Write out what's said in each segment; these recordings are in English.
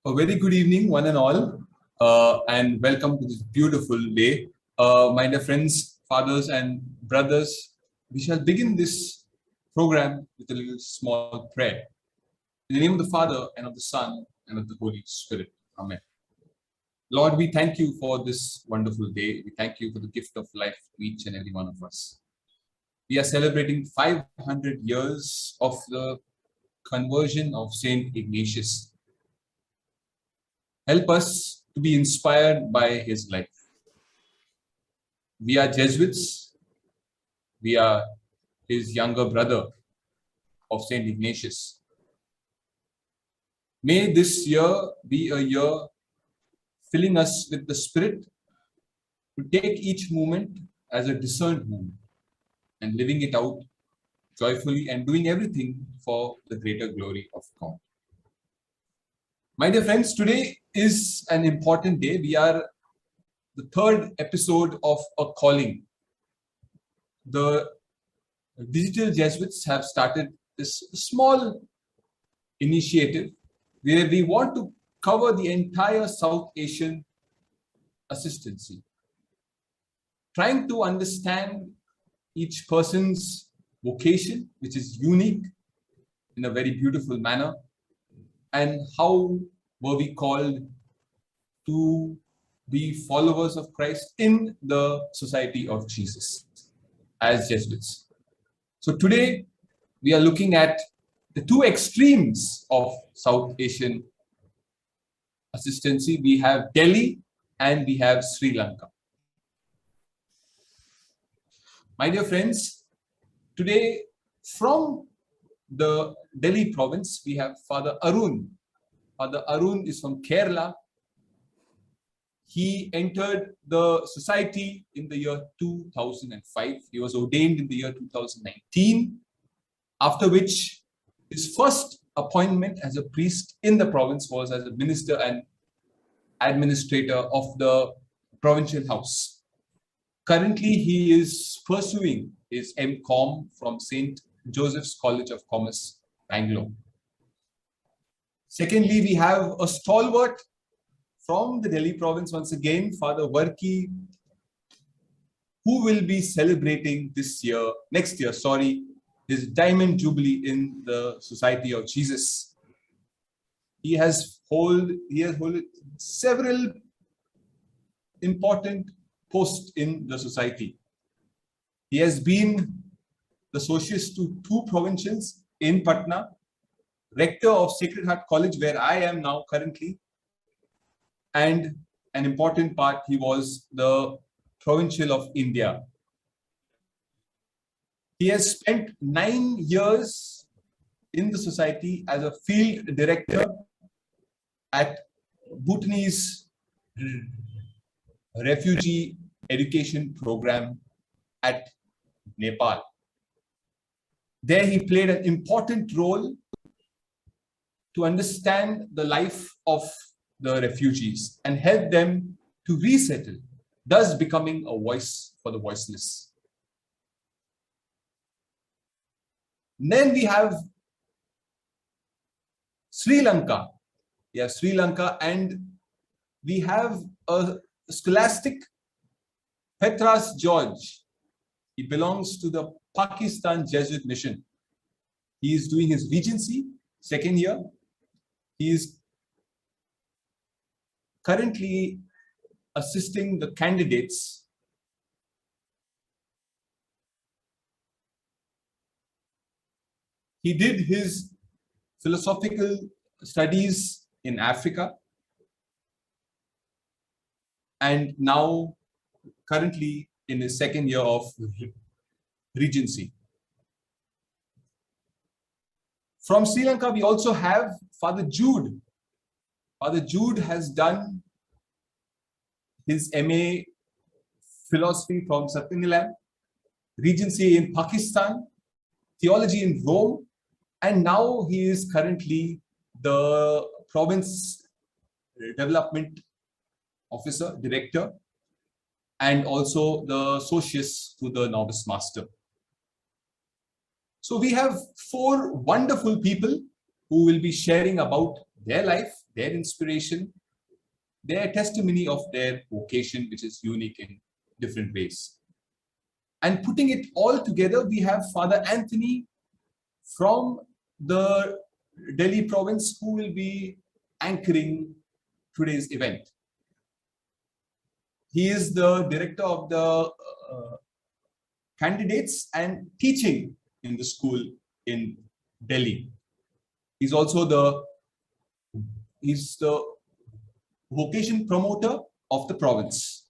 A very good evening, one and all, and welcome to this beautiful day. My dear friends, fathers, and brothers, we shall begin this program with a little small prayer. In the name of the Father, and of the Son, and of the Holy Spirit. Amen. Lord, we thank you for this wonderful day. We thank you for the gift of life to each and every one of us. We are celebrating 500 years of the conversion of Saint Ignatius. Help us to be inspired by his life. We are Jesuits. We are his younger brother of Saint Ignatius. May this year be a year filling us with the Spirit to take each moment as a discerned moment and living it out joyfully and doing everything for the greater glory of God. My dear friends, today is an important day. We are the third episode of A Calling. The digital Jesuits have started this small initiative where we want to cover the entire South Asian assistancy, trying to understand each person's vocation, which is unique in a very beautiful manner, and how were we called to be followers of Christ in the Society of Jesus as Jesuits. So today we are looking at the two extremes of South Asian assistancy. We have Delhi and we have Sri Lanka. My dear friends, today from the Delhi province, we have Father Arun. Father Arun is from Kerala. He entered the society in the year 2005. He was ordained in the year 2019, after which his first appointment as a priest in the province was as a minister and administrator of the provincial house. Currently, he is pursuing his M.Com from St. Joseph's College of Commerce, Bangalore. Secondly, we have a stalwart from the Delhi province once again, Father Varki, who will be celebrating next year, his Diamond Jubilee in the Society of Jesus. He has held several important posts in the society. He has been the socius to two provincials in Patna, rector of Sacred Heart College, where I am now currently, and an important part, he was the provincial of India. He has spent 9 years in the society as a field director at Bhutanese refugee education program at Nepal. There he played an important role to understand the life of the refugees and help them to resettle, thus becoming a voice for the voiceless. Then we have Sri Lanka. Sri Lanka, and we have a scholastic, Petras George. He belongs to the Pakistan Jesuit mission. He is doing his regency, second year. He is currently assisting the candidates he did his philosophical studies in Africa and now currently in his second year of regency. From Sri Lanka, we also have Father Jude. Father Jude has done his MA philosophy from Satyanilam, regency in Pakistan, theology in Rome, and now he is currently the province development officer, director, and also the socius to the novice master. So we have 4 wonderful people who will be sharing about their life, their inspiration, their testimony of their vocation, which is unique in different ways. And putting it all together, we have Father Anthony from the Delhi province who will be anchoring today's event. He is the director of the candidates and teaching in the school in Delhi. He's also the vocation promoter of the province.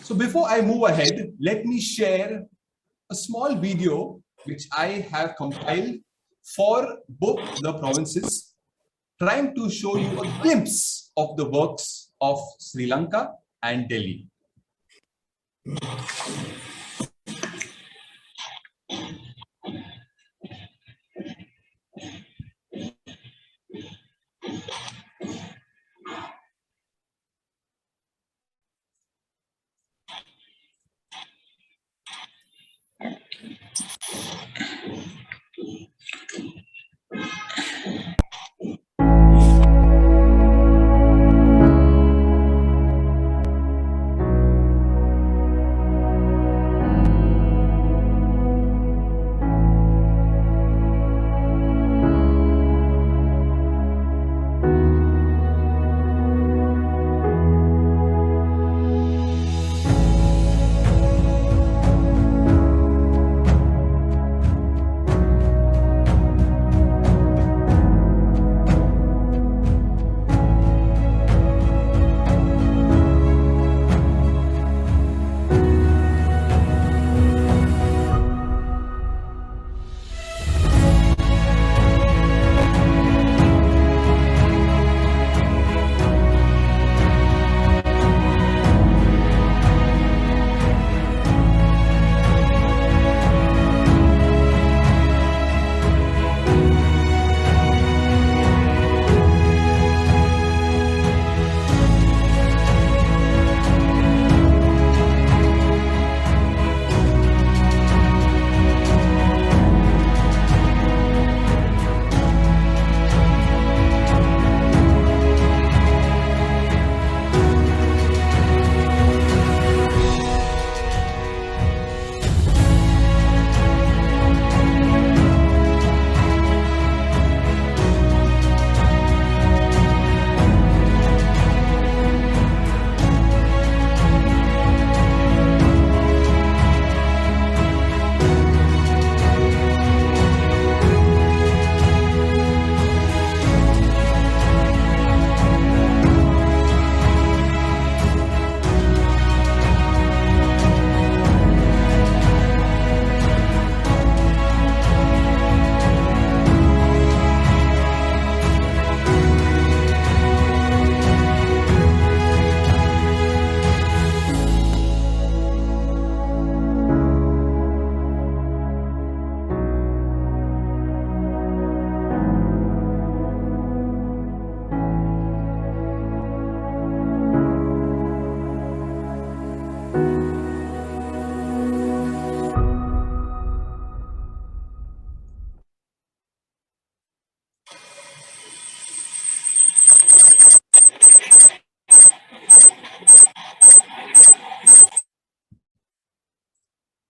So before I move ahead, let me share a small video which I have compiled for both the provinces, trying to show you a glimpse of the works of Sri Lanka and Delhi.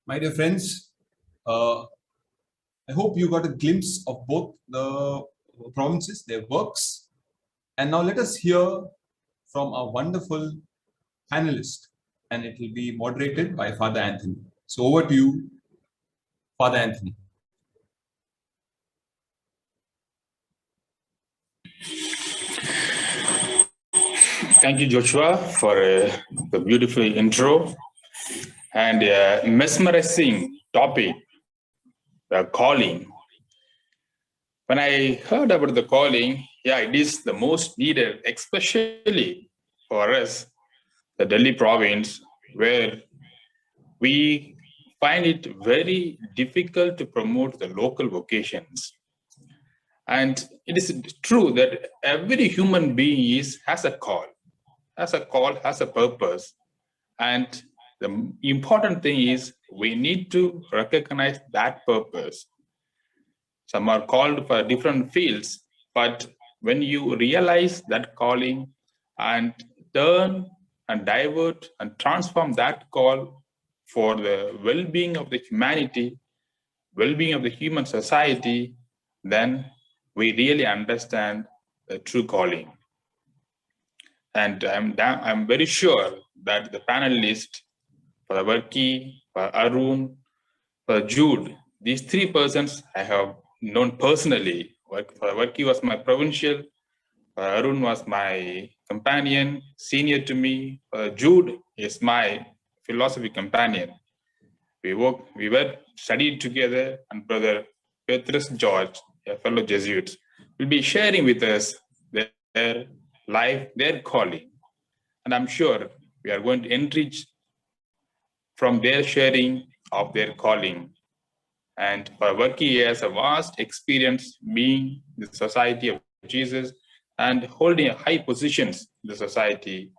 My dear friends, I hope you got a glimpse of both the provinces, their works. And now let us hear from our wonderful panelist, and it will be moderated by Father Anthony. So over to you, Father Anthony. Thank you, Joshua, for the beautiful intro and mesmerizing topic, the calling. When I heard about the calling, it is the most needed, especially for us, the Delhi province, where we find it very difficult to promote the local vocations. And it is true that every human being has a call, has a purpose. And the important thing is we need to recognize that purpose. Some are called for different fields, but when you realize that calling and turn and divert and transform that call for the well-being of the humanity, well-being of the human society, then we really understand the true calling. And I'm very sure that the panelists, for Varki, for Arun, for Jude, these three persons I have known personally. For Varki was my provincial, Arun was my companion, senior to me. Jude is my philosophy companion. We were studied together, and Brother Petrus George, a fellow Jesuits, will be sharing with us their life, their calling. And I'm sure we are going to enrich from their sharing of their calling. And for Varki, he has a vast experience being in the society of Jesus and holding high positions in the society,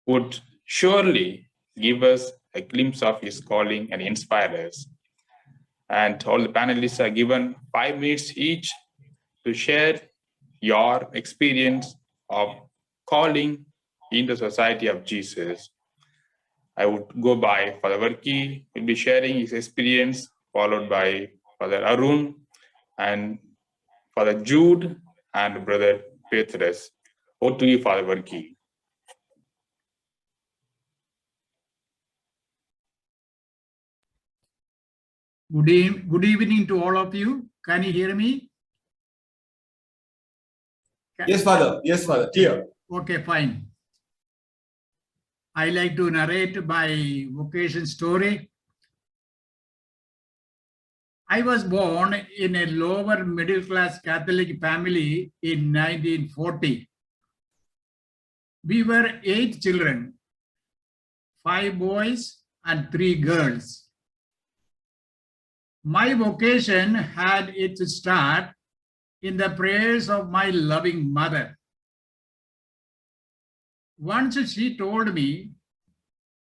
would surely give us a glimpse of his calling and inspire us. And all the panelists are given 5 minutes each to share your experience of calling in the society of Jesus. I would go by Father Varki, will be sharing his experience, followed by Father Arun and Father Jude and Brother Petrus. Over to you, Father Varki. Good evening to all of you. Can you hear me? Yes, Father. Yes, Father. Clear. Okay, fine. I like to narrate my vocation story. I was born in a lower middle class Catholic family in 1940. We were 8 children, 5 boys and 3 girls. My vocation had its start in the prayers of my loving mother. Once she told me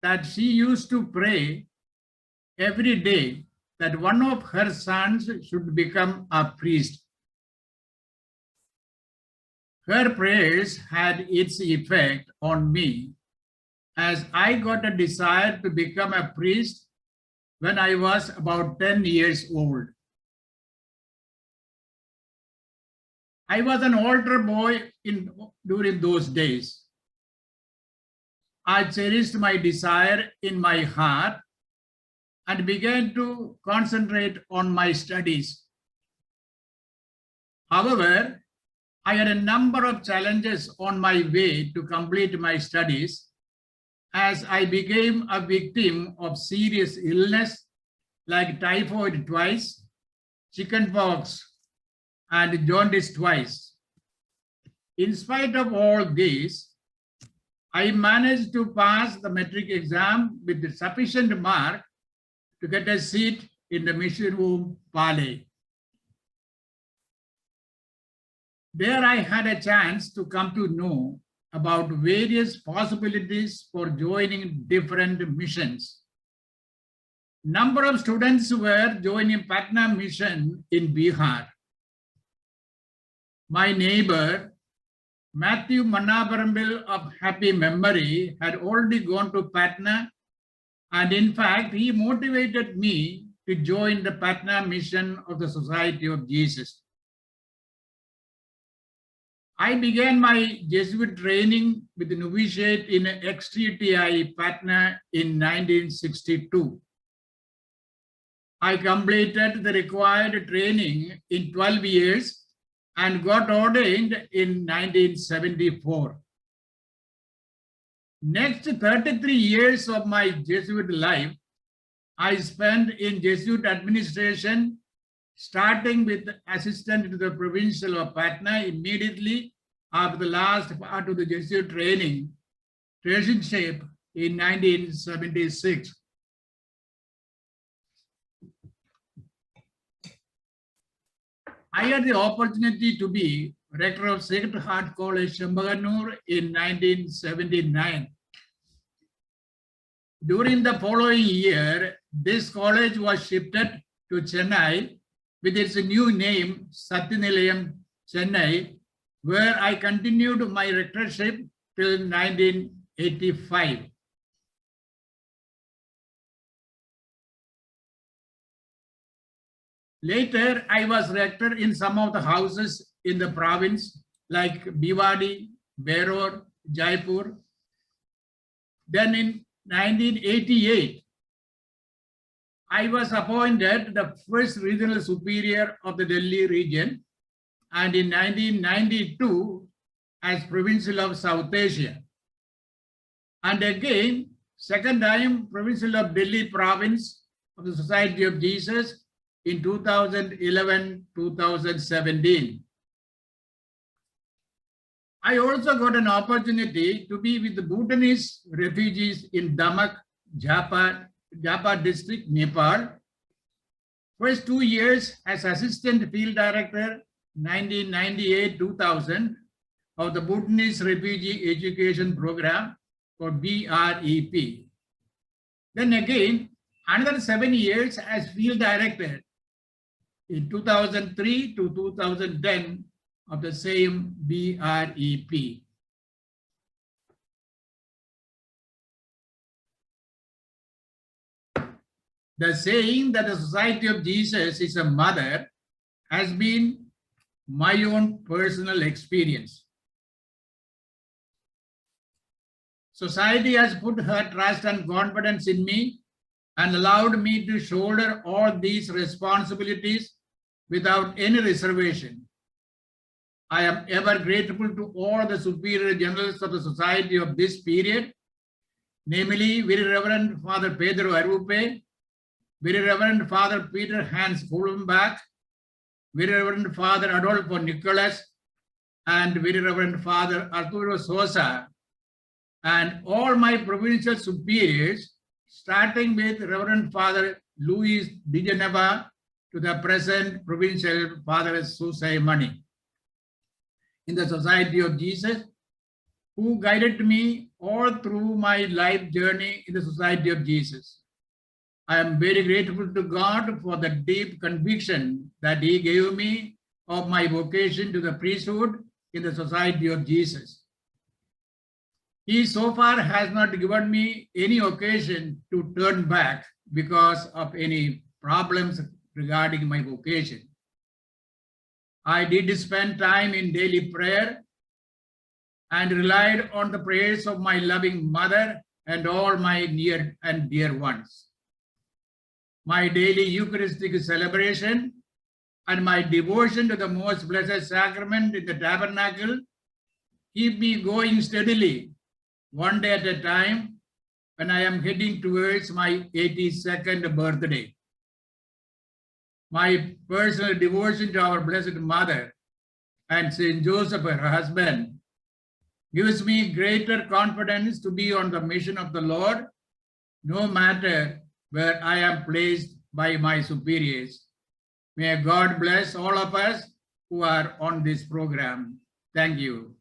that she used to pray every day that one of her sons should become a priest. Her prayers had its effect on me, as I got a desire to become a priest when I was about 10 years old. I was an altar boy during those days. I cherished my desire in my heart and began to concentrate on my studies. However, I had a number of challenges on my way to complete my studies, as I became a victim of serious illness like typhoid twice, chickenpox, and jaundice twice. In spite of all this, I managed to pass the metric exam with sufficient mark to get a seat in the mission room parley. There I had a chance to come to know about various possibilities for joining different missions. Number of students were joining Patna mission in Bihar. My neighbor, Matthew Manabarambil of happy memory, had already gone to Patna, and in fact, he motivated me to join the Patna mission of the Society of Jesus. I began my Jesuit training with the novitiate in XTTI Patna in 1962. I completed the required training in 12 years and got ordained in 1974. Next 33 years of my Jesuit life, I spent in Jesuit administration, starting with assistant to the provincial of Patna immediately after the last part of the Jesuit training, shape in 1976. I had the opportunity to be rector of Sacred Heart College, Chambaganur in 1979. During the following year, this college was shifted to Chennai with its new name, Satyanilayam, Chennai, where I continued my rectorship till 1985. Later, I was rector in some of the houses in the province like Bhiwadi, Beror, Jaipur. Then in 1988, I was appointed the first regional superior of the Delhi region, and in 1992 as provincial of South Asia. And again, second time provincial of Delhi province of the Society of Jesus in 2011-2017. I also got an opportunity to be with the Bhutanese refugees in Damak, Jhapa district, Nepal. First 2 years as assistant field director, 1998-2000, of the Bhutanese Refugee Education Program for BREP. Then again, another 7 years as field director in 2003 to 2010 of the same BREP. The saying that the Society of Jesus is a mother has been my own personal experience. Society has put her trust and confidence in me and allowed me to shoulder all these responsibilities without any reservation. I am ever grateful to all the superior generals of the society of this period, namely Very Reverend Father Pedro Arupe, Very Reverend Father Peter Hans Kulmbach, Very Reverend Father Adolfo Nicholas, and Very Reverend Father Arturo Sosa, and all my provincial superiors, starting with Reverend Father Luis Di Geneva to the present provincial Father Susai Mani in the Society of Jesus, who guided me all through my life journey in the Society of Jesus. I am very grateful to God for the deep conviction that He gave me of my vocation to the priesthood in the Society of Jesus. He so far has not given me any occasion to turn back because of any problems regarding my vocation. I did spend time in daily prayer and relied on the prayers of my loving mother and all my near and dear ones. My daily Eucharistic celebration and my devotion to the most blessed sacrament in the tabernacle keep me going steadily, one day at a time, when I am heading towards my 82nd birthday. My personal devotion to our Blessed Mother and Saint Joseph, her husband, gives me greater confidence to be on the mission of the Lord, no matter where I am placed by my superiors. May God bless all of us who are on this program. Thank you.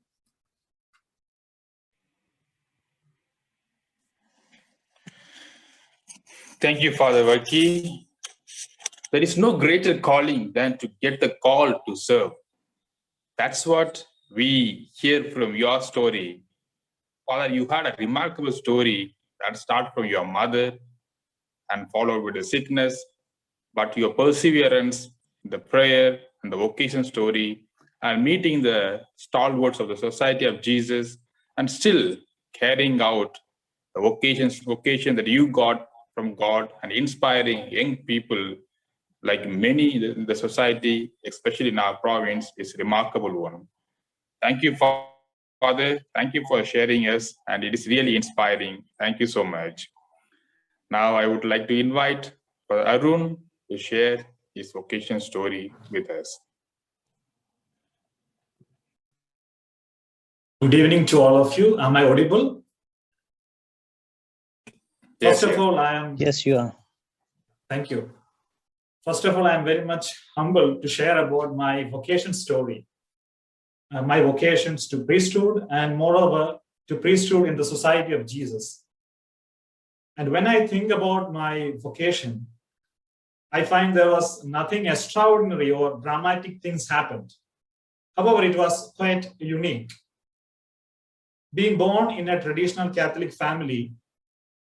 Thank you, Father Vaki. There is no greater calling than to get the call to serve. That's what we hear from your story. Father, you had a remarkable story that started from your mother and followed with the sickness, but your perseverance, the prayer, and the vocation story, and meeting the stalwarts of the Society of Jesus, and still carrying out the vocation that you got from God and inspiring young people like many in the society, especially in our province, is a remarkable one. Thank you, Father. Thank you for sharing us, and it is really inspiring. Thank you so much. Now I would like to invite Father Arun to share his vocation story with us. Good evening to all of you. Am I audible? Yes, First of all, I am. Yes, you are. Thank you. First of all, I am very much humbled to share about my vocation story, my vocations to priesthood, and moreover to priesthood in the Society of Jesus. And when I think about my vocation, I find there was nothing extraordinary or dramatic things happened. However, it was quite unique. Being born in a traditional Catholic family,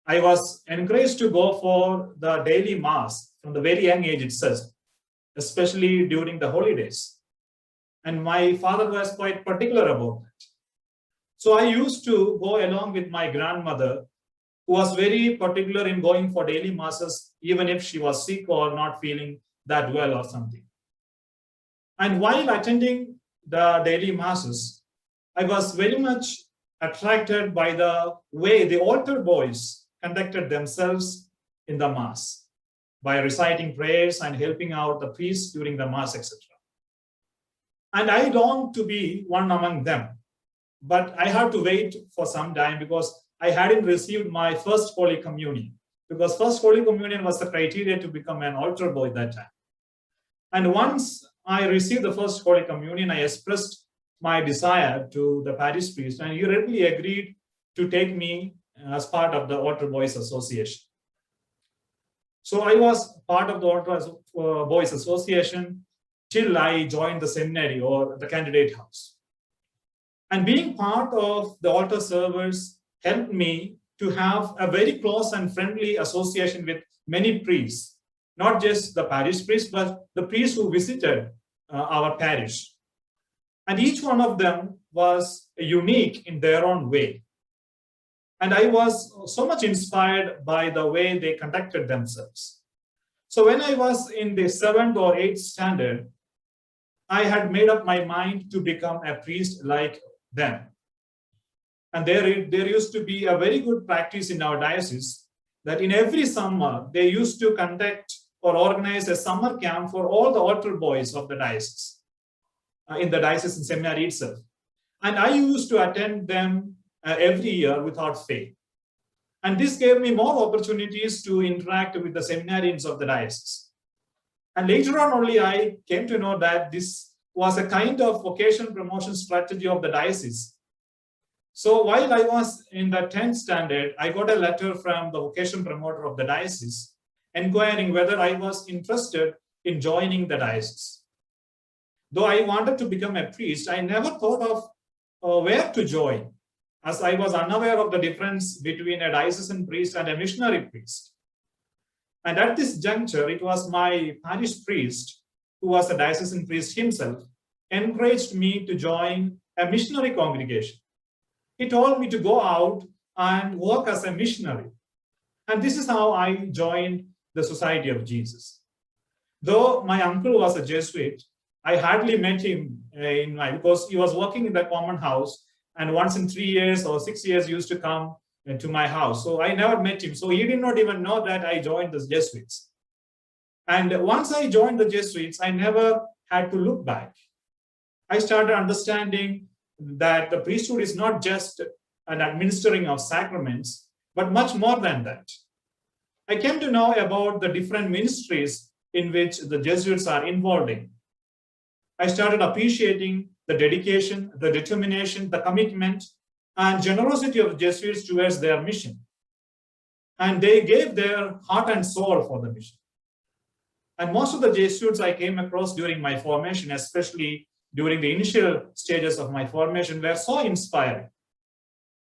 I was encouraged to go for the daily mass from the very young age itself, especially during the holidays. And my father was quite particular about it. So I used to go along with my grandmother, who was very particular in going for daily masses, even if she was sick or not feeling that well or something. And while attending the daily masses, I was very much attracted by the way the altar boys conducted themselves in the mass by reciting prayers and helping out the priests during the mass, etc. And I longed to be one among them, but I had to wait for some time because I hadn't received my first Holy Communion, because first Holy Communion was the criteria to become an altar boy at that time. And once I received the first Holy Communion, I expressed my desire to the parish priest, and he readily agreed to take me as part of the Altar Boys Association. So I was part of the Altar Boys Association till I joined the seminary or the candidate house. And being part of the altar servers helped me to have a very close and friendly association with many priests, not just the parish priests, but the priests who visited our parish. And each one of them was unique in their own way. And I was so much inspired by the way they conducted themselves. So when I was in the 7th or 8th standard, I had made up my mind to become a priest like them. And there used to be a very good practice in our diocese that in every summer, they used to conduct or organize a summer camp for all the altar boys of the diocese, in the diocesan seminary itself. And I used to attend them every year without fail. And this gave me more opportunities to interact with the seminarians of the diocese. And later on only I came to know that this was a kind of vocation promotion strategy of the diocese. So while I was in the 10th standard, I got a letter from the vocation promoter of the diocese inquiring whether I was interested in joining the diocese. Though I wanted to become a priest, I never thought of where to join, as I was unaware of the difference between a diocesan priest and a missionary priest. And at this juncture, it was my parish priest, who was a diocesan priest himself, encouraged me to join a missionary congregation. He told me to go out and work as a missionary. And this is how I joined the Society of Jesus. Though my uncle was a Jesuit, I hardly met him because he was working in the common house, and once in 3 years or 6 years used to come to my house. So I never met him. So he did not even know that I joined the Jesuits. And once I joined the Jesuits, I never had to look back. I started understanding that the priesthood is not just an administering of sacraments, but much more than that. I came to know about the different ministries in which the Jesuits are involved in. I started appreciating the dedication, the determination, the commitment, and generosity of the Jesuits towards their mission. And they gave their heart and soul for the mission. And most of the Jesuits I came across during my formation, especially during the initial stages of my formation, were so inspiring.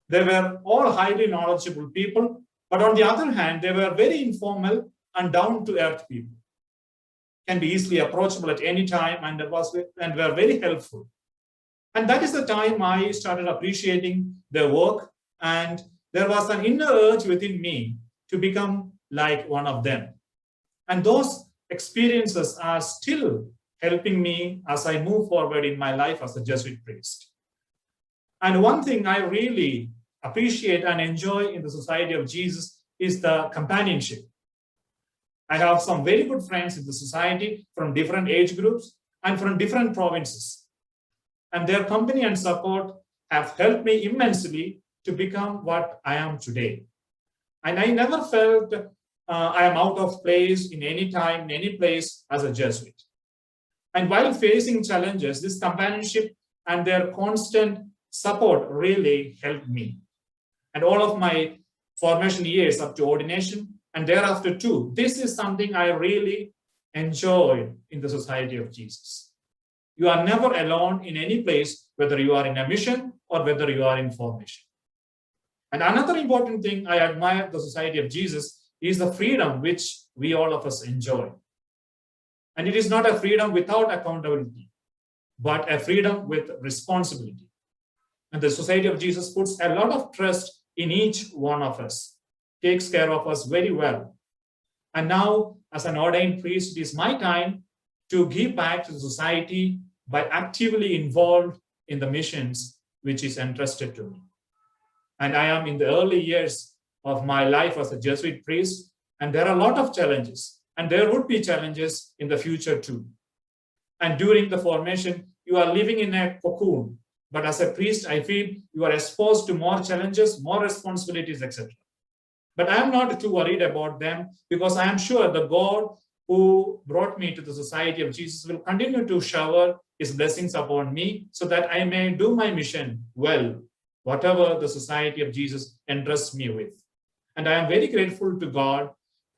They were all highly knowledgeable people, but on the other hand, they were very informal and down-to-earth people. Can be easily approachable at any time and were very helpful. And that is the time I started appreciating their work, and there was an inner urge within me to become like one of them. And those experiences are still helping me as I move forward in my life as a Jesuit priest. And one thing I really appreciate and enjoy in the Society of Jesus is the companionship. I have some very good friends in the society from different age groups and from different provinces. And their company and support have helped me immensely to become what I am today. And I never felt I am out of place in any time, in any place as a Jesuit. And while facing challenges, this companionship and their constant support really helped me. And all of my formation years up to ordination and thereafter too, this is something I really enjoyed in the Society of Jesus. You are never alone in any place, whether you are in a mission or whether you are in formation. And another important thing I admire the Society of Jesus is the freedom which we all of us enjoy. And it is not a freedom without accountability, but a freedom with responsibility. And the Society of Jesus puts a lot of trust in each one of us, takes care of us very well. And now, as an ordained priest, it is my time to give back to the society by actively involved in the missions which is entrusted to me. And I am in the early years of my life as a Jesuit priest, and there are a lot of challenges, and there would be challenges in the future too. And during the formation, you are living in a cocoon. But as a priest, I feel you are exposed to more challenges, more responsibilities, etc. But I am not too worried about them, because I am sure the God who brought me to the Society of Jesus will continue to shower his blessings upon me so that I may do my mission well, whatever the Society of Jesus entrusts me with. And I am very grateful to God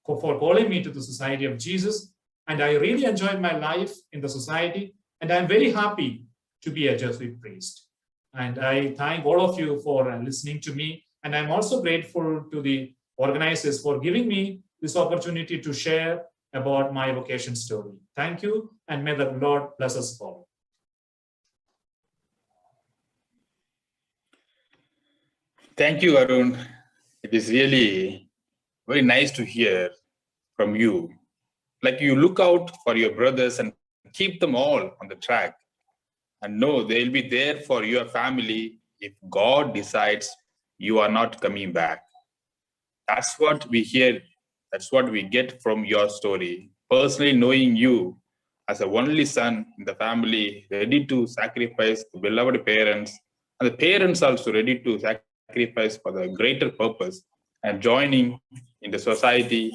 for calling me to the Society of Jesus. And I really enjoyed my life in the society. And I'm very happy to be a Jesuit priest. And I thank all of you for listening to me. And I'm also grateful to the organizers for giving me this opportunity to share about my vocation story. Thank you, and may the Lord bless us all. Thank you, Arun. It is really very nice to hear from you. Like, you look out for your brothers and keep them all on the track, and know they'll be there for your family if God decides you are not coming back. That's what we hear. That's what we get from your story. Personally, knowing you as a only son in the family, ready to sacrifice the beloved parents, and the parents also ready to sacrifice for the greater purpose, and joining in the society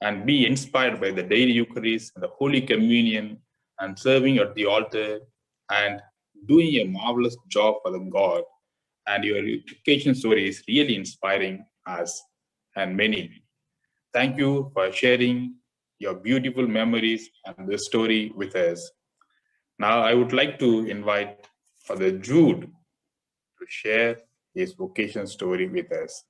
and be inspired by the daily Eucharist and the Holy Communion and serving at the altar and doing a marvelous job for the God. And your education story is really inspiring us and many. Thank you for sharing your beautiful memories and the story with us. Now, I would like to invite Father Jude to share his vocation story with us.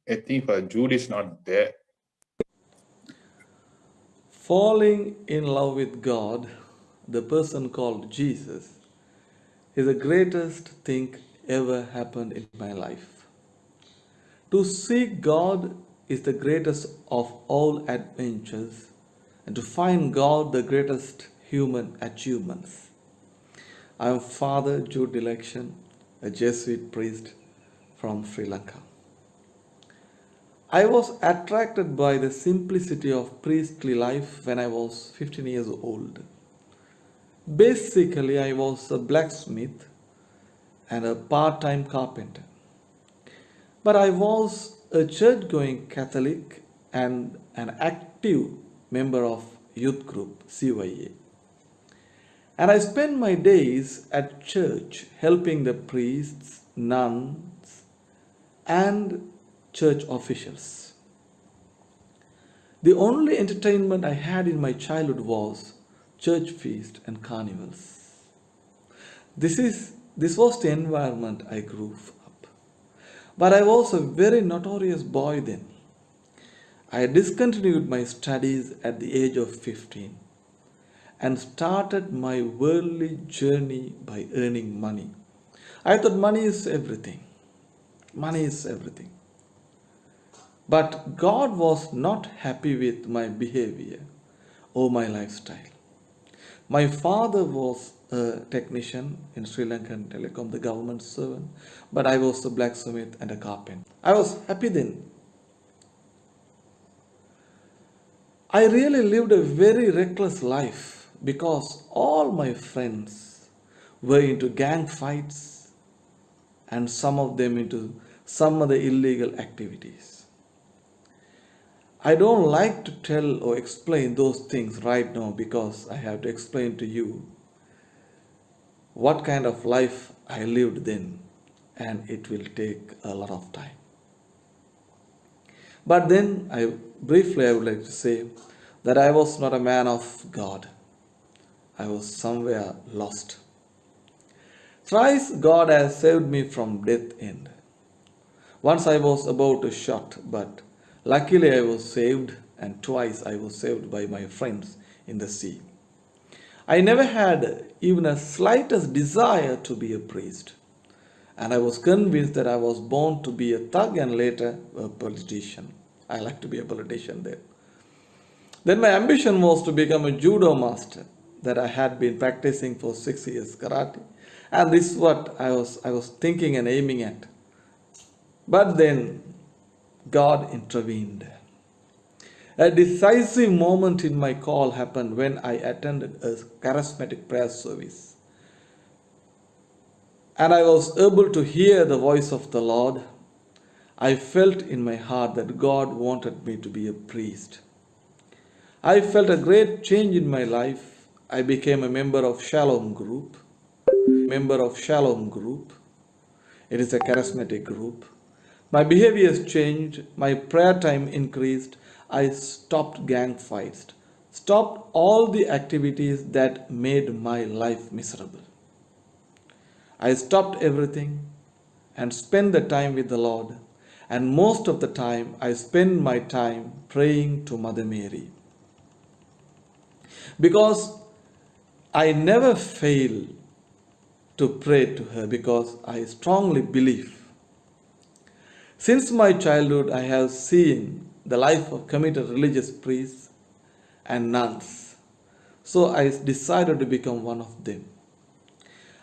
I think Father Jude is not there. Falling in love with God, the person called Jesus, is the greatest thing ever happened in my life. To seek God is the greatest of all adventures, and to find God the greatest human achievements. I am Father Jude Election, a Jesuit priest from Sri Lanka. I was attracted by the simplicity of priestly life when I was 15 years old. Basically, I was a blacksmith and a part-time carpenter. But I was a church-going Catholic and an active member of youth group CYA. And I spent my days at church helping the priests, nuns, and church officials. The only entertainment I had in my childhood was church feast and carnivals. This was the environment I grew up. But I was a very notorious boy then. I discontinued my studies at the age of 15 and started my worldly journey by earning money. I thought money is everything. Money is everything. But God was not happy with my behavior or my lifestyle. My father was a technician in Sri Lankan Telecom, the government servant, but I was a blacksmith and a carpenter. I was happy then. I really lived a very reckless life because all my friends were into gang fights and some of them into some other illegal activities. I don't like to tell or explain those things right now because I have to explain to you what kind of life I lived then. and it will take a lot of time. But then I would like to say that I was not a man of God. I was somewhere lost. Thrice God has saved me from death end. Once I was about to shot, but luckily I was saved, and twice I was saved by my friends in the sea. I never had even a slightest desire to be a priest, and I was convinced that I was born to be a thug and later a politician. I like to be a politician then. Then my ambition was to become a judo master that I had been practicing for 6 years karate, and this is what I was thinking and aiming at. But then God intervened. A decisive moment in my call happened when I attended a charismatic prayer service. And I was able to hear the voice of the Lord. I felt in my heart that God wanted me to be a priest. I felt a great change in my life. I became a member of Shalom Group. It is a charismatic group. My behaviors changed. My prayer time increased. I stopped gang fights, stopped all the activities that made my life miserable. I stopped everything and spent the time with the Lord. And most of the time, I spend my time praying to Mother Mary. Because I never fail to pray to her, because I strongly believe. Since my childhood, I have seen the life of committed religious priests and nuns. So I decided to become one of them.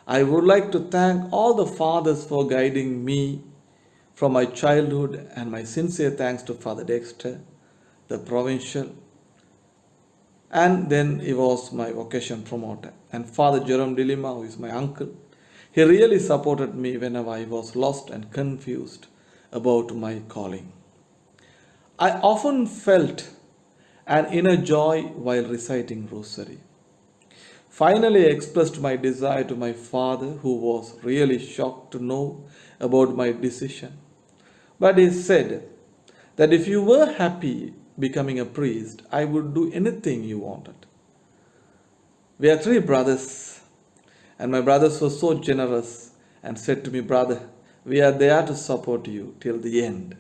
I would like to thank all the fathers for guiding me from my childhood, and my sincere thanks to Father Dexter, the provincial, and then he was my vocation promoter, and Father Jerome Dilima, who is my uncle. He really supported me whenever I was lost and confused about my calling. I often felt an inner joy while reciting Rosary. Finally, I expressed my desire to my father, who was really shocked to know about my decision. But he said that if you were happy becoming a priest, I would do anything you wanted. We are 3 brothers, and my brothers were so generous and said to me, "Brother, we are there to support you till the end."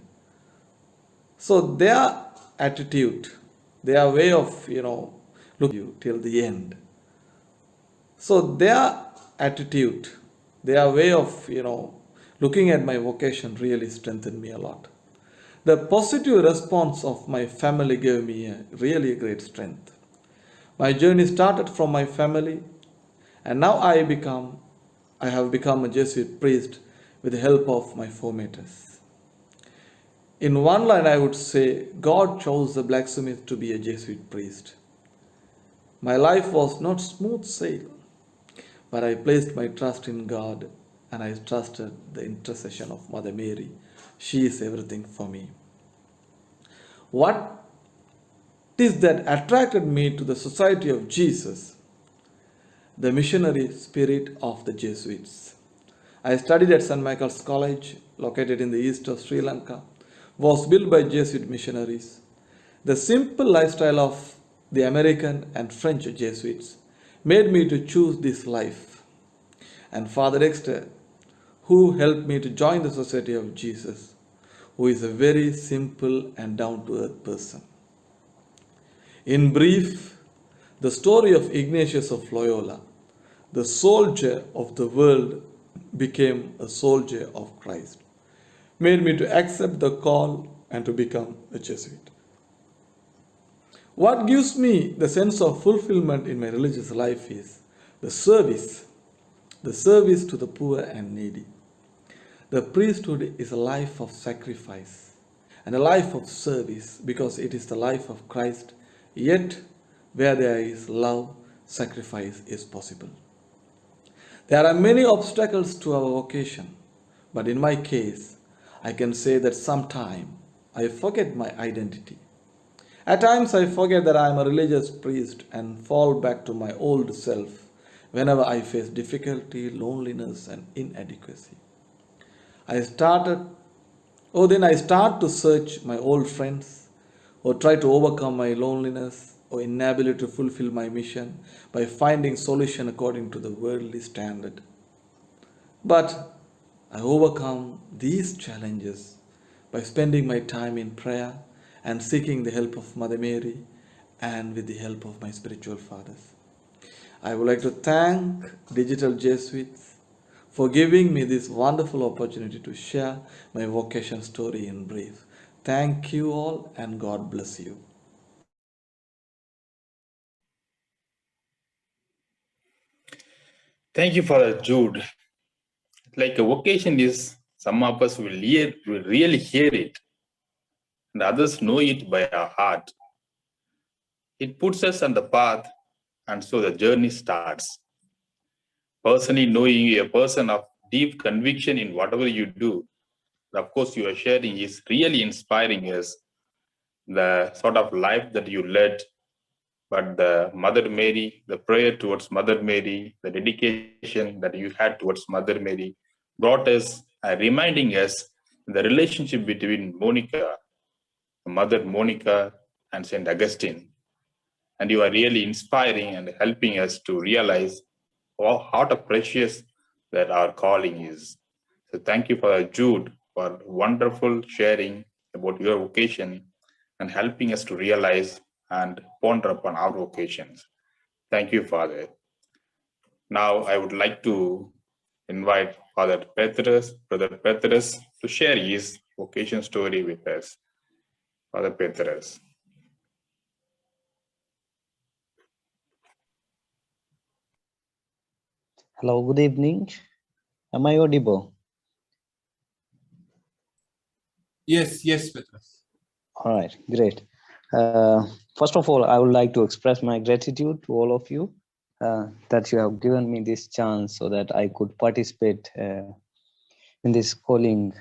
So their attitude, their way of, looking at you till the end. So their attitude, their way of, looking at my vocation really strengthened me a lot. The positive response of my family gave me a really great strength. My journey started from my family, and now I have become a Jesuit priest with the help of my formators. In one line, I would say, God chose the blacksmith to be a Jesuit priest. My life was not smooth sail, but I placed my trust in God, and I trusted the intercession of Mother Mary. She is everything for me. What is that attracted me to the Society of Jesus? The missionary spirit of the Jesuits. I studied at St. Michael's College, located in the east of Sri Lanka, was built by Jesuit missionaries. The simple lifestyle of the American and French Jesuits made me to choose this life. And Father Dexter, who helped me to join the Society of Jesus, who is a very simple and down-to-earth person. In brief, the story of Ignatius of Loyola, the soldier of the world, became a soldier of Christ, made me to accept the call and to become a Jesuit. What gives me the sense of fulfillment in my religious life is the service to the poor and needy. The priesthood is a life of sacrifice and a life of service, because it is the life of Christ, yet where there is love, sacrifice is possible. There are many obstacles to our vocation, but in my case, I can say that sometimes I forget my identity. At times I forget that I am a religious priest and fall back to my old self whenever I face difficulty, loneliness, and inadequacy. I started, then I start to search my old friends or try to overcome my loneliness or inability to fulfill my mission by finding solution according to the worldly standard. But I overcome these challenges by spending my time in prayer and seeking the help of Mother Mary and with the help of my spiritual fathers. I would like to thank Digital Jesuits for giving me this wonderful opportunity to share my vocation story in brief. Thank you all and God bless you. Thank you, Father Jude. Like a vocation is, some of us will really hear it, and others know it by our heart. It puts us on the path, and so the journey starts. Personally, knowing you a person of deep conviction in whatever you do, of course, you are sharing is really inspiring us. The sort of life that you led, but the Mother Mary, the prayer towards Mother Mary, the dedication that you had towards Mother Mary brought us, reminding us the relationship between Monica, Mother Monica, and St. Augustine. And you are really inspiring and helping us to realize how precious that our calling is. So thank you, Father Jude, for wonderful sharing about your vocation and helping us to realize and ponder upon our vocations. Thank you, Father. Now I would like to invite Brother Petrus, to share his vocation story with us. Father Petrus. Hello, good evening. Am I audible? Yes, Petrus. All right, great. First of all, I would like to express my gratitude to all of you that you have given me this chance so that I could participate in this calling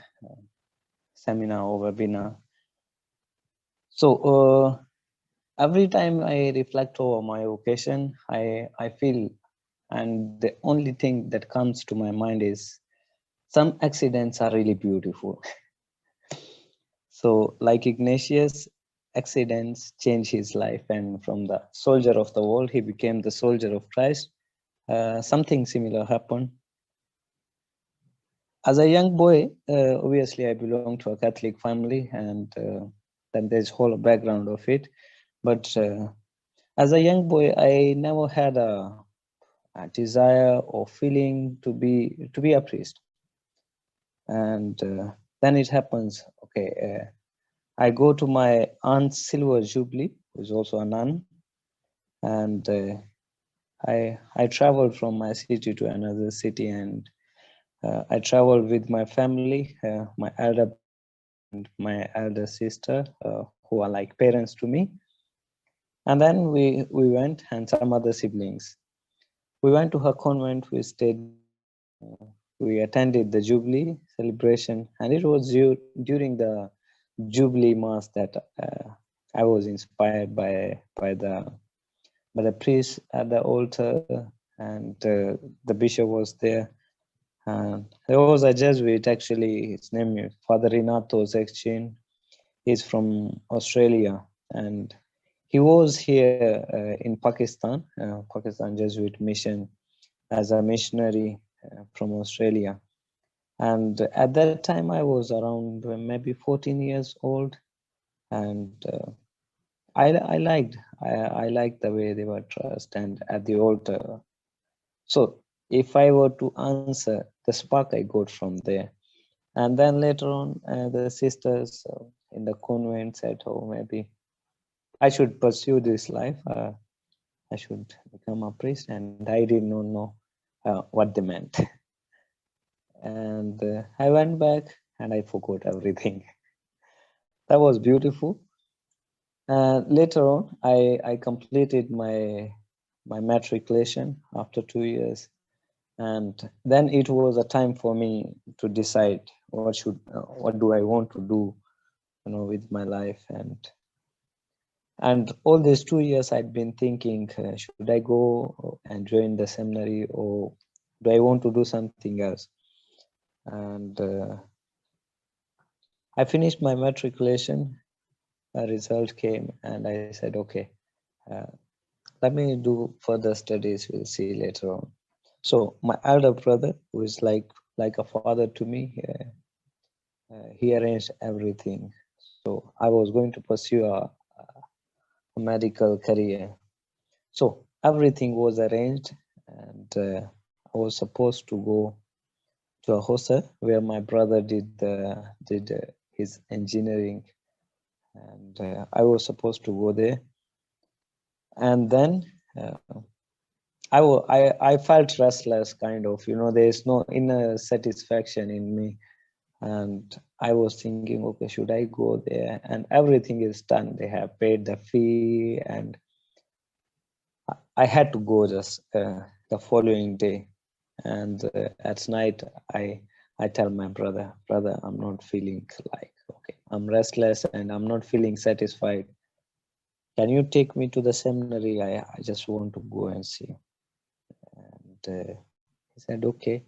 seminar or webinar. So every time I reflect over my vocation, I feel, and the only thing that comes to my mind is some accidents are really beautiful. So like Ignatius, accidents change his life, and from the soldier of the world, he became the soldier of Christ. Something similar happened. As a young boy, obviously I belong to a Catholic family, and then there's whole background of it. But as a young boy, I never had a desire or feeling to be a priest. And then it happens. Okay, I go to my aunt's silver jubilee, who's also a nun, and I traveled from my city to another city, and I traveled with my family, my elder and my elder sister, who are like parents to me. And then we went, and some other siblings. We went to her convent. We stayed. We attended the Jubilee celebration, and it was during the Jubilee Mass that I was inspired by the priest at the altar, and the bishop was there. And there was a Jesuit, actually, his name is Father Renato Zechin. He's from Australia, and he was here in Pakistan, Pakistan Jesuit mission, as a missionary from Australia. And at that time, I was around maybe 14 years old, and I liked the way they were dressed and at the altar. So if I were to answer, the spark I got from there. And then later on, the sisters in the convent said, oh, maybe I should pursue this life. I should become a priest. And I did not know what they meant. And I went back and I forgot everything. That was beautiful. Later on, I completed my matriculation after 2 years. And then it was a time for me to decide what do I want to do, with my life. And all these 2 years I'd been thinking, should I go and join the seminary, or do I want to do something else? And I finished my matriculation, a result came, and I said, okay, uh, let me do further studies, we'll see later on. So my elder brother, who is like a father to me, he arranged everything. So I was going to pursue a medical career. So everything was arranged, and I was supposed to go to a hostel where my brother did his engineering, and I was supposed to go there. And then I felt restless, kind of, there is no inner satisfaction in me. And I was thinking, okay, should I go there? And everything is done. They have paid the fee, and I had to go just the following day. And at night, I tell my brother, I'm not feeling like, okay, I'm restless and I'm not feeling satisfied. Can you take me to the seminary? I just want to go and see. And he said, okay,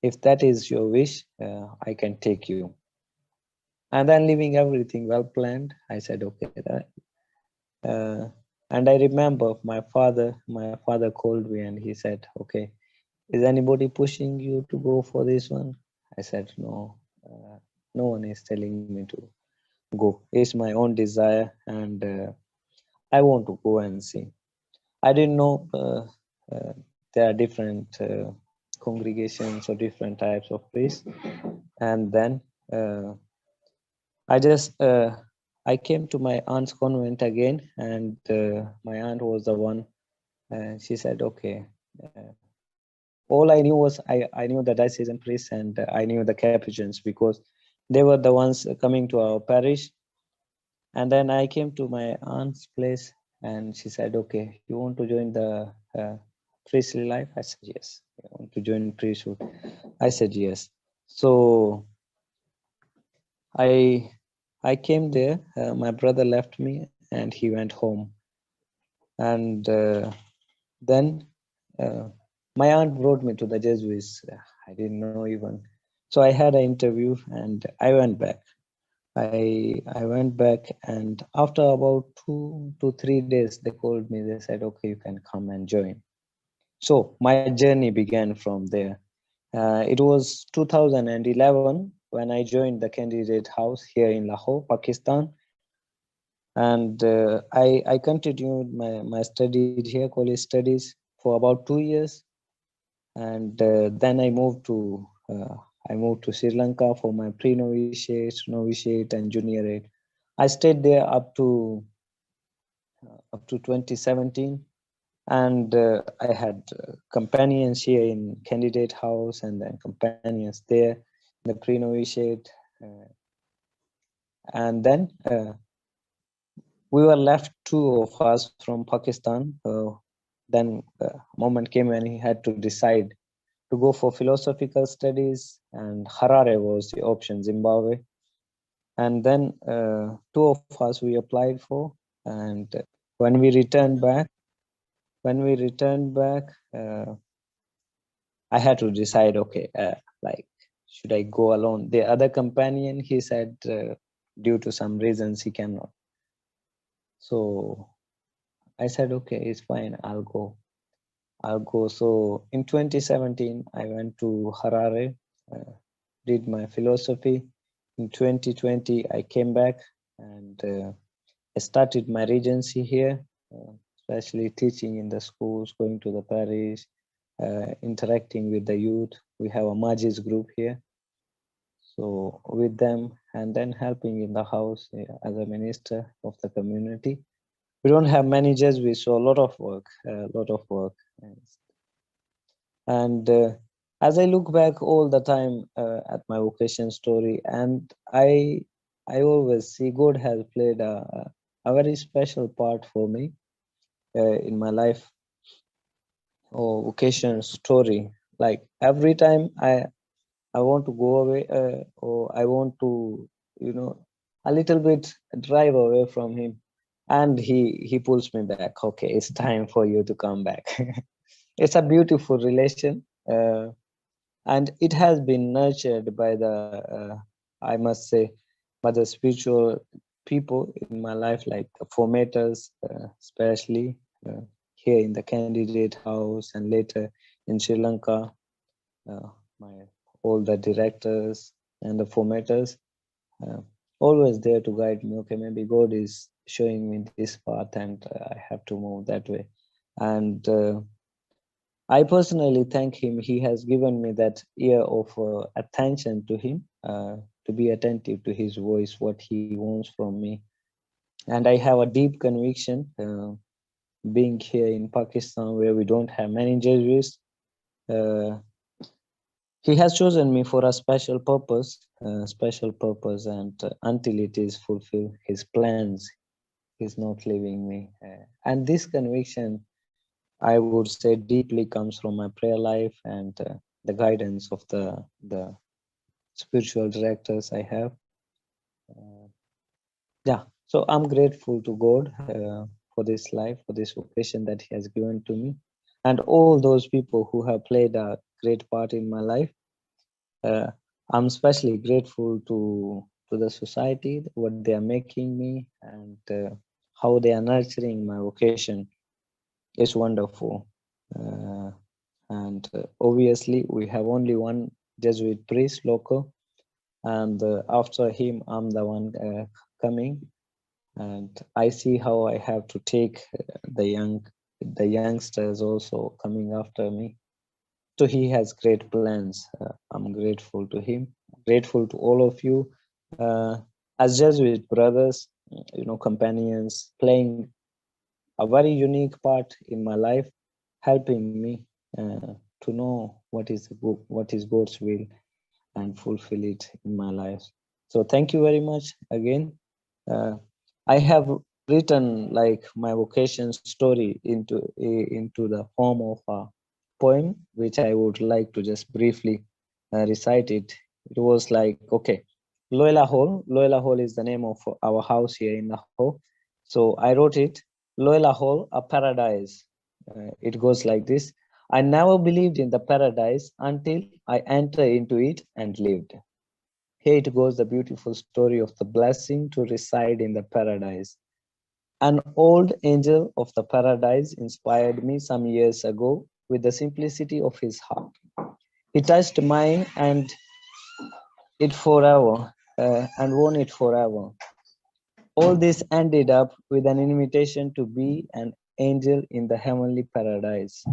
if that is your wish, I can take you. And then, leaving everything well planned, I said, okay. And I remember my father called me and he said, okay, is anybody pushing you to go for this one? I said, no, no one is telling me to go. It's my own desire, and I want to go and see. I didn't know there are different congregations or different types of priests. And then I came to my aunt's convent again, and my aunt was the one, and she said, okay. All I knew was I knew the diocesan priests, and I knew the Capuchins because they were the ones coming to our parish. And then I came to my aunt's place, and she said, okay, you want to join the priestly life? I said, yes. I want to join priesthood. I said, yes. So I came there. My brother left me and he went home. And then my aunt brought me to the Jesuits. I didn't know even. So I had an interview and I went back. I went back, and after about 2 to 3 days, they called me. They said, okay, you can come and join. So my journey began from there. It was 2011 when I joined the candidate house here in Lahore, Pakistan. And I continued my studies here, college studies, for about 2 years. And then I moved to Sri Lanka for my pre-novitiate, novitiate, and juniorate. I stayed there up to 2017, and I had companions here in candidate house, and then companions there in the pre-novitiate, and then we were left, two of us from Pakistan. Then a moment came when he had to decide to go for philosophical studies, and Harare was the option, Zimbabwe. And then 2 of us we applied for, and when we returned back, I had to decide, okay, like, should I go alone? The other companion, he said, due to some reasons, he cannot. So I said, okay, it's fine, I'll go. So in 2017, I went to Harare, did my philosophy. In 2020, I came back and I started my regency here, especially teaching in the schools, going to the parish, interacting with the youth. We have a Majis group here. So with them, and then helping in the house as a minister of the community. We don't have many Jesuits, so a lot of work. And as I look back all the time at my vocation story, and I always see God has played a very special part for me in my life or vocation story. Like every time I want to go away or I want to, a little bit drive away from him, and he pulls me back. Okay, it's time for you to come back. It's a beautiful relation, and it has been nurtured by the I must say but the spiritual people in my life, like the formators, especially here in the candidate house and later in Sri Lanka, all the directors and the formators, always there to guide me. Okay, maybe God is showing me this path and I have to move that way. And I personally thank him. He has given me that ear of attention to him, to be attentive to his voice, what he wants from me. And I have a deep conviction, being here in Pakistan, where we don't have many Jesuits. He has chosen me for a special purpose, and until it is fulfilled, his plans, he's not leaving me. And this conviction, I would say, deeply comes from my prayer life and the guidance of the spiritual directors I have. Yeah, so I'm grateful to God for this life, for this vocation that He has given to me, and all those people who have played a great part in my life. I'm especially grateful to the society, what they are making me, and how they are nurturing my vocation. It's wonderful. And obviously, we have only one Jesuit priest local, and after him, I'm the one coming. And I see how I have to take the youngsters also coming after me. So he has great plans. I'm grateful to him, grateful to all of you as Jesuit brothers, companions, playing a very unique part in my life, helping me to know what is God's will and fulfill it in my life. So thank you very much again. I have written like my vocation story into the form of a poem, which I would like to just briefly recite it. It was like, okay, Loela Hall is the name of our house here in Lahore. So I wrote it, Loela Hall, a paradise. It goes like this. I never believed in the paradise until I entered into it and lived. Here it goes, the beautiful story of the blessing to reside in the paradise. An old angel of the paradise inspired me some years ago with the simplicity of his heart. He touched mine and it forever, and won it forever. All this ended up with an invitation to be an angel in the heavenly paradise.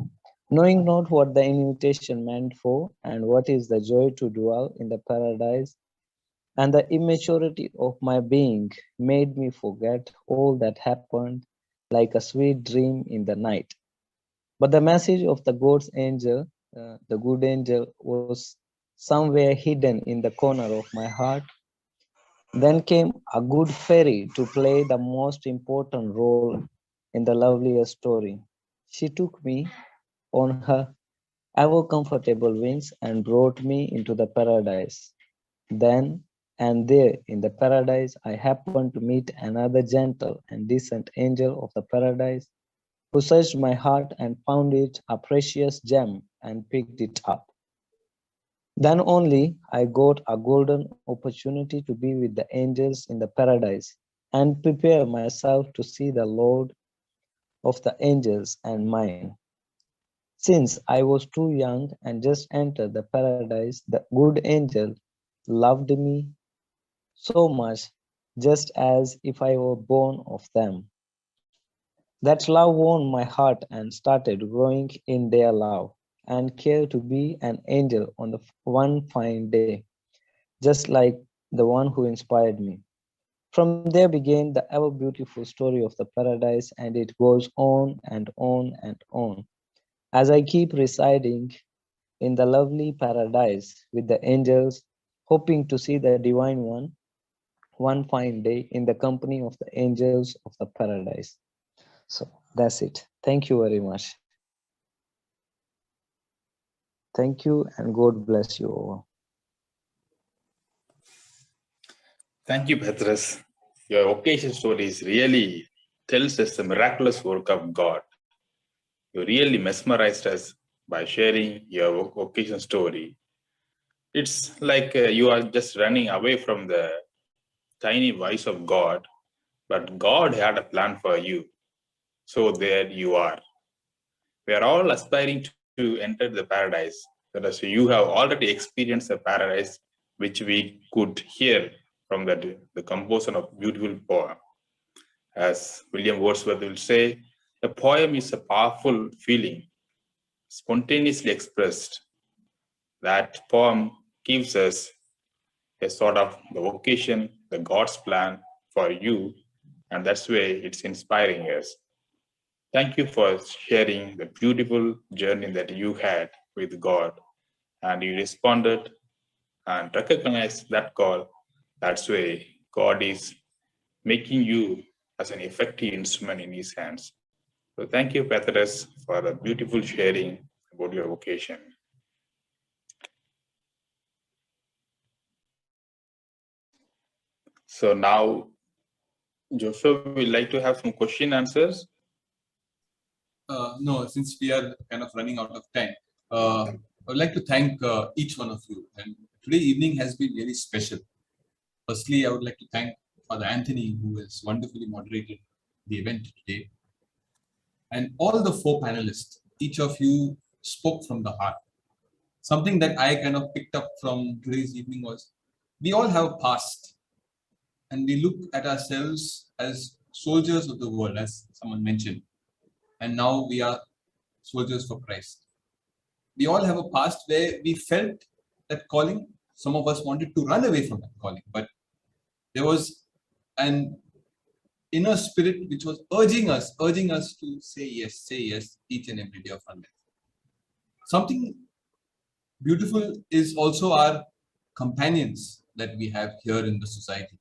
Knowing not what the invitation meant for and what is the joy to dwell in the paradise, and the immaturity of my being made me forget all that happened like a sweet dream in the night. But the message of the God's angel, the good angel, was somewhere hidden in the corner of my heart. Then came a good fairy to play the most important role in the loveliest story. She took me on her ever comfortable wings and brought me into the paradise. Then and there in the paradise, I happened to meet another gentle and decent angel of the paradise who searched my heart and found it a precious gem and picked it up. Then only I got a golden opportunity to be with the angels in the paradise and prepare myself to see the Lord of the angels and mine. Since I was too young and just entered the paradise, the good angel loved me so much, just as if I were born of them. That love won my heart and started growing in their love and care to be an angel on the one fine day, just like the one who inspired me. From there began the ever beautiful story of the paradise, and it goes on and on and on. As I keep residing in the lovely paradise with the angels, hoping to see the divine one fine day in the company of the angels of the paradise. So that's it. Thank you very much. Thank you and God bless you all. Thank you, Petrus. Your vocation stories really tells us the miraculous work of God. You really mesmerized us by sharing your vocation story. It's like you are just running away from the tiny voice of God, but God had a plan for you. So there you are. We are all aspiring to enter the paradise. That is, you have already experienced the paradise, which we could hear from the composer of beautiful poem. As William Wordsworth will say, a poem is a powerful feeling, spontaneously expressed. That poem gives us a sort of the vocation, the God's plan for you, and that's why it's inspiring us. Thank you for sharing the beautiful journey that you had with God, and you responded and recognized that call. That's why God is making you as an effective instrument in His hands. So thank you, Petrus, for the beautiful sharing about your vocation. So now, Joshua, we'd like to have some question answers. No, since we are kind of running out of time, I would like to thank each one of you. And today evening has been really special. Firstly, I would like to thank Father Anthony, who has wonderfully moderated the event today. And all the four panelists, each of you spoke from the heart. Something that I kind of picked up from today's evening was, we all have a past. And we look at ourselves as soldiers of the world, as someone mentioned. And now we are soldiers for Christ. We all have a past where we felt that calling. Some of us wanted to run away from that calling, but there was an inner spirit which was urging us to say yes each and every day of our life. Something beautiful is also our companions that we have here in the society.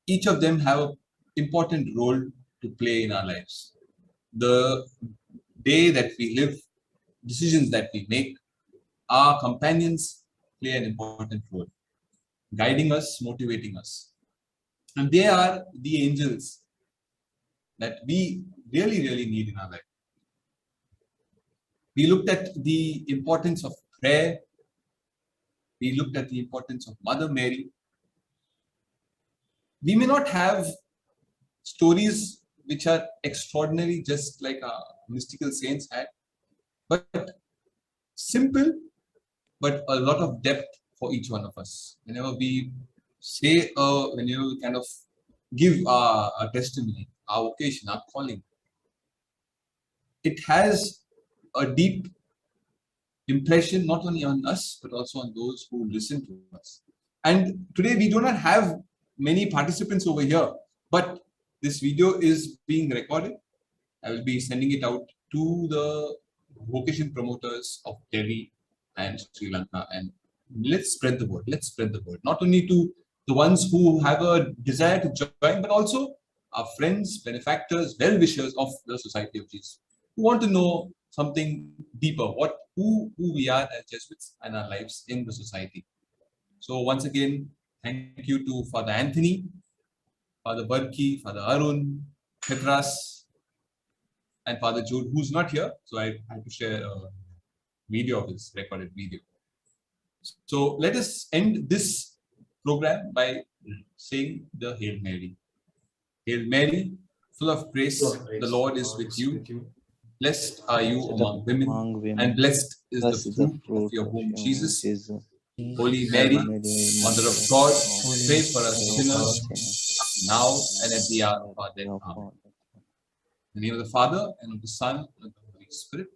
Each of them have an important role to play in our lives. The day that we live, decisions that we make, our companions play an important role, guiding us, motivating us. And they are the angels that we really, really need in our life. We looked at the importance of prayer. We looked at the importance of Mother Mary. We may not have stories which are extraordinary, just like our mystical saints had, but simple, but a lot of depth for each one of us. Whenever we say, whenever we kind of give a testimony, our vocation, our calling, it has a deep impression not only on us, but also on those who listen to us. And today we do not have many participants over here, but this video is being recorded. I will be sending it out to the vocation promoters of Delhi and Sri Lanka, and let's spread the word. Let's spread the word, not only to the ones who have a desire to join, but also our friends, benefactors, well-wishers of the Society of Jesus, who want to know something deeper, who we are as Jesuits and our lives in the society. So once again, thank you to Father Anthony, Father Barki, Father Arun, Petras, and Father Jude, who's not here. So I had to share a video of his recorded video. So let us end this program by saying the Hail Mary. Hail Mary, full of grace, the Lord is with you. Blessed are you among women, and blessed is the fruit of your womb, Jesus. Holy Mary, Mother of God, pray for us sinners, now and at the hour of our death. Amen. In the name of the Father, and of the Son, and of the Holy Spirit.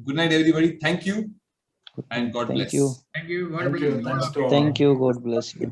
Good night, everybody. Thank you, and God bless. Thank you. God bless. Thanks to all. Thank you. God bless you.